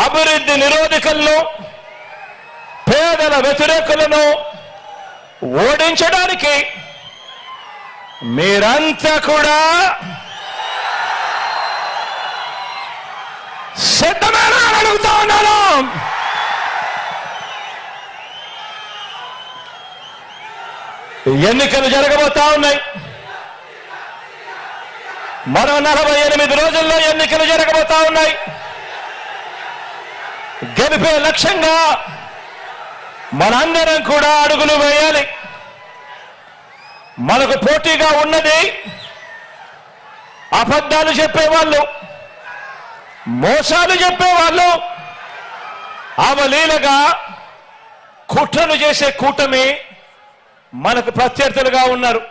అభివృద్ధి నిరోధకులను, పేదల వ్యతిరేకులను ఓడించడానికి మీరంతా కూడా సిద్ధమేనా అని అడుగుతా ఉన్నాను. ఎన్నికలు జరగబోతా ఉన్నాయి. మరో 48 రోజుల్లో ఎన్నికలు జరగబోతా ఉన్నాయి. గెలిపే లక్ష్యంగా మనందరం కూడా అడుగులు వేయాలి. మనకు పోటీగా ఉన్నది అబద్ధాలు చెప్పేవాళ్ళు, మోసాలు చెప్పేవాళ్ళు, అవలీలగా కుట్రలు చేసే కూటమి మనకు ప్రత్యర్థులుగా ఉన్నారు.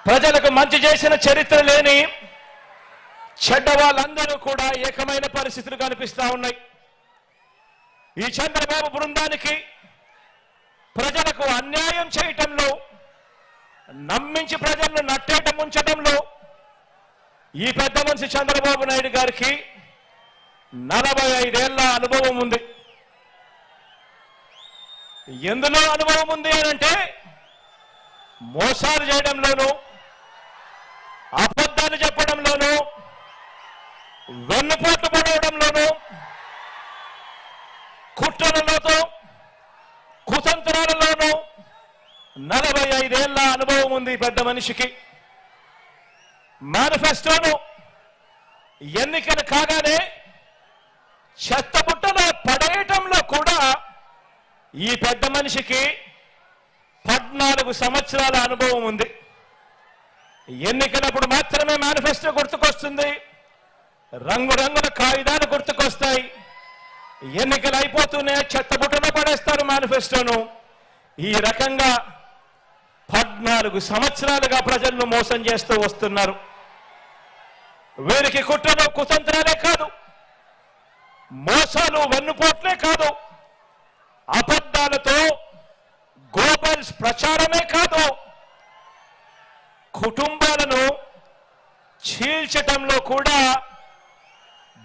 ప్రజలకు మంచి చేసిన చరిత్ర లేని చెడ్డ వాళ్ళందరూ కూడా ఏకమైన పరిస్థితులు కనిపిస్తా ఉన్నాయి. ఈ చంద్రబాబు బృందానికి ప్రజలకు అన్యాయం చేయటంలో, నమ్మించి ప్రజలను నట్టేట ముంచడంలో ఈ పెద్ద మనిషి చంద్రబాబు నాయుడు గారికి 45 ఏళ్ల అనుభవం ఉంది. ఎందులో అనుభవం ఉంది అనంటే మోసాలు చేయడంలోనూ, అబద్ధాలు చెప్పడంలోనూ, వెన్నుపోట్లు పడవడంలోనూ, కుట్రలతో కుతంత్రాలలోనూ 45 ఏళ్ల అనుభవం ఉంది పెద్ద మనిషికి. మేనిఫెస్టోను ఎన్నికలు కాగానే చెత్తబుట్టలో పడేయటంలో కూడా ఈ పెద్ద మనిషికి 14 సంవత్సరాల అనుభవం ఉంది. ఎన్నికలప్పుడు మాత్రమే మేనిఫెస్టో గుర్తుకొస్తుంది, రంగురంగుల కాగితాలు గుర్తుకొస్తాయి. ఎన్నికలు అయిపోతూనే చెత్తబుట్టలో పడేస్తారు మేనిఫెస్టోను. ఈ రకంగా 14 సంవత్సరాలుగా ప్రజలను మోసం చేస్తూ వస్తున్నారు. వీరికి కుట్రలు కుతంత్రాలే కాదు, మోసాలు వెన్నుపోట్లే కాదు, అబద్ధాలతో గోబల్స్ ప్రచారమే కాదు, కుటుంబాలను చీల్చటంలో కూడా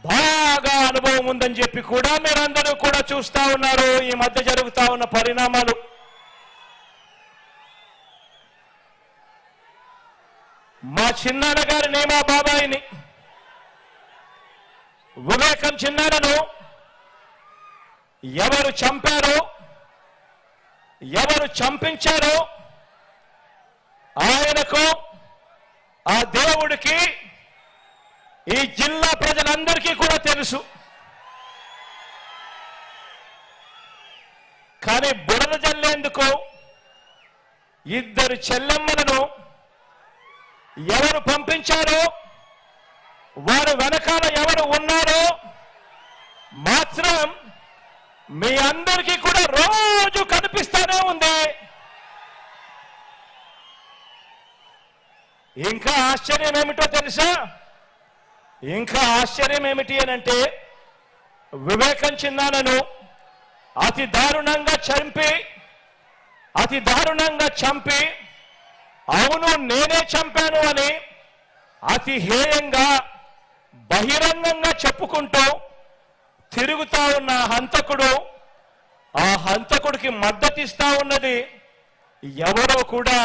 బాగా అనుభవం ఉందని చెప్పి కూడా మీరందరూ కూడా చూస్తా ఉన్నారు. ఈ మధ్య జరుగుతా ఉన్న పరిణామాలు. మా చిన్నాన్న గారిని, మా బాబాయిని, వివేకం చిన్నాన్నను ఎవరు చంపారో, ఎవరు చంపించారో ఆయనకు, ఆ దేవుడికి, ఈ జిల్లా ప్రజలందరికీ కూడా తెలుసు. కానీ బురద జల్లేందుకు ఇద్దరు చెల్లెమ్మలను ఎవరు పంపించారో, వారు వెనకాల ఎవరు ఉన్నారో మాత్రం మీ అందరికీ కూడా రోజు కనిపిస్తానే ఉంది. ఇంకా ఆశ్చర్యం ఏమిటో తెలుసా? ఇంకా ఆశ్చర్యం ఏమిటి అనంటే, వివేకం చిన్నాన్నను అతి దారుణంగా చంపి అవును నేనే చంపాను అని అతి హేయంగా బహిరంగంగా చెప్పుకుంటూ తిరుగుతా ఉన్న హంతకుడు, ఆ హంతకుడికి మద్దతిస్తా ఉన్నది ఎవరో కూడా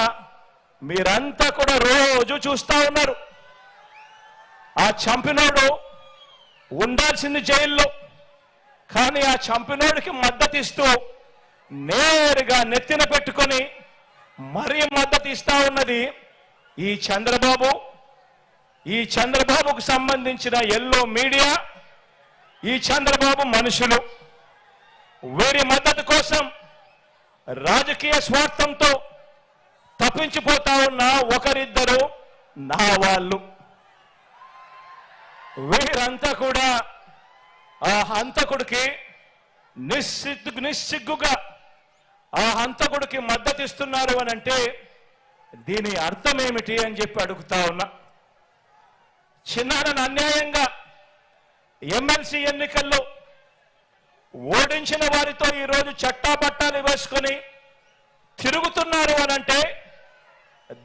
మీరంతా కూడా రోజు చూస్తా ఉన్నారు. ఆ చంపినోడు ఉండాల్సింది జైల్లో, కానీ ఆ చంపినోడికి మద్దతిస్తూ నేరుగా నెత్తిన పెట్టుకొని మరీ మద్దతు ఇస్తా ఉన్నది ఈ చంద్రబాబు, ఈ చంద్రబాబుకు సంబంధించిన ఎల్లో మీడియా, ఈ చంద్రబాబు మనుషులు. వీరి మద్దతు కోసం రాజకీయ స్వార్థంతో తప్పించిపోతా ఉన్న ఒకరిద్దరు నా వాళ్ళు. వీరంతా కూడా ఆ హంతకుడికి నిస్సిగ్గుగా ఆ హంతకుడికి మద్దతిస్తున్నారు అని అంటే దీని అర్థం ఏమిటి అని చెప్పి అడుగుతా ఉన్నా. చిన్నారని అన్యాయంగా ఎమ్మెల్సీ ఎన్నికల్లో ఓడించిన వారితో ఈరోజు చట్టాపట్టాలు వేసుకొని తిరుగుతున్నారు అని అంటే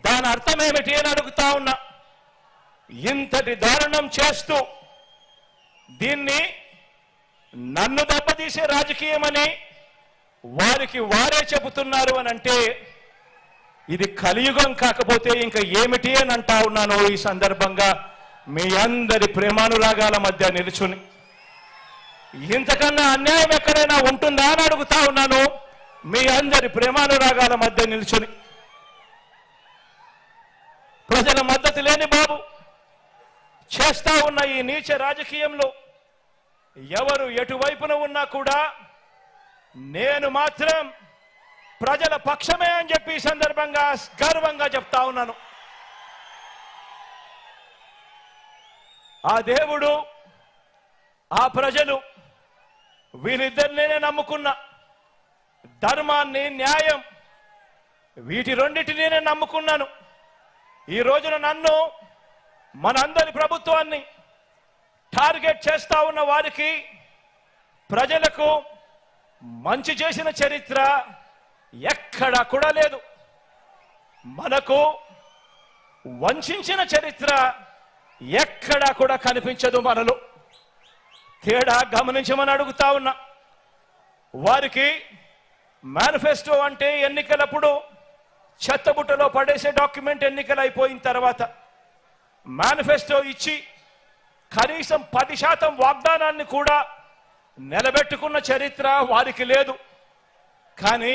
దాని అర్థం ఏమిటి అని అడుగుతా ఉన్నా. ఇంతటి దారుణం చేస్తూ దీన్ని నన్ను దెబ్బతీసే రాజకీయమని వారికి వారే చెబుతున్నారు అని అంటే ఇది కలియుగం కాకపోతే ఇంకా ఏమిటి అని అంటా ఉన్నాను. ఈ సందర్భంగా మీ అందరి ప్రేమానురాగాల మధ్య నిలుచుని ఇంతకన్నా అన్యాయం ఎక్కడైనా ఉంటుందా అని అడుగుతా ఉన్నాను. మీ అందరి ప్రేమానురాగాల మధ్య నిలుచుని ప్రజల మద్దతు లేని బాబు చేస్తా ఉన్న ఈ నీచ రాజకీయంలో ఎవరు ఎటువైపున ఉన్నా కూడా నేను మాత్రం ప్రజల పక్షమే అని చెప్పి ఈ సందర్భంగా గర్వంగా చెప్తా ఉన్నాను. ఆ దేవుడు ఆ ప్రజలు వీరిద్దరినే నమ్ముకున్న ధర్మాన్ని న్యాయం వీటి రెండింటినీ నేను నమ్ముకున్నాను. ఈ రోజున నన్ను మనందరి ప్రభుత్వాన్ని టార్గెట్ చేస్తా ఉన్న వారికి ప్రజలకు మంచి చేసిన చరిత్ర ఎక్కడా కూడా లేదు. మనకు వంచిన చరిత్ర ఎక్కడా కూడా కనిపించదు. మనలో తేడా గమనించమని అడుగుతా ఉన్నా. వారికి మేనిఫెస్టో అంటే ఎన్నికలప్పుడు చెత్తబుట్టలో పడేసే డాక్యుమెంట్ ఎన్నికలు అయిపోయిన తర్వాత మేనిఫెస్టో ఇచ్చి కనీసం 10% వాగ్దానాన్ని కూడా నిలబెట్టుకున్న చరిత్ర వారికి లేదు. కానీ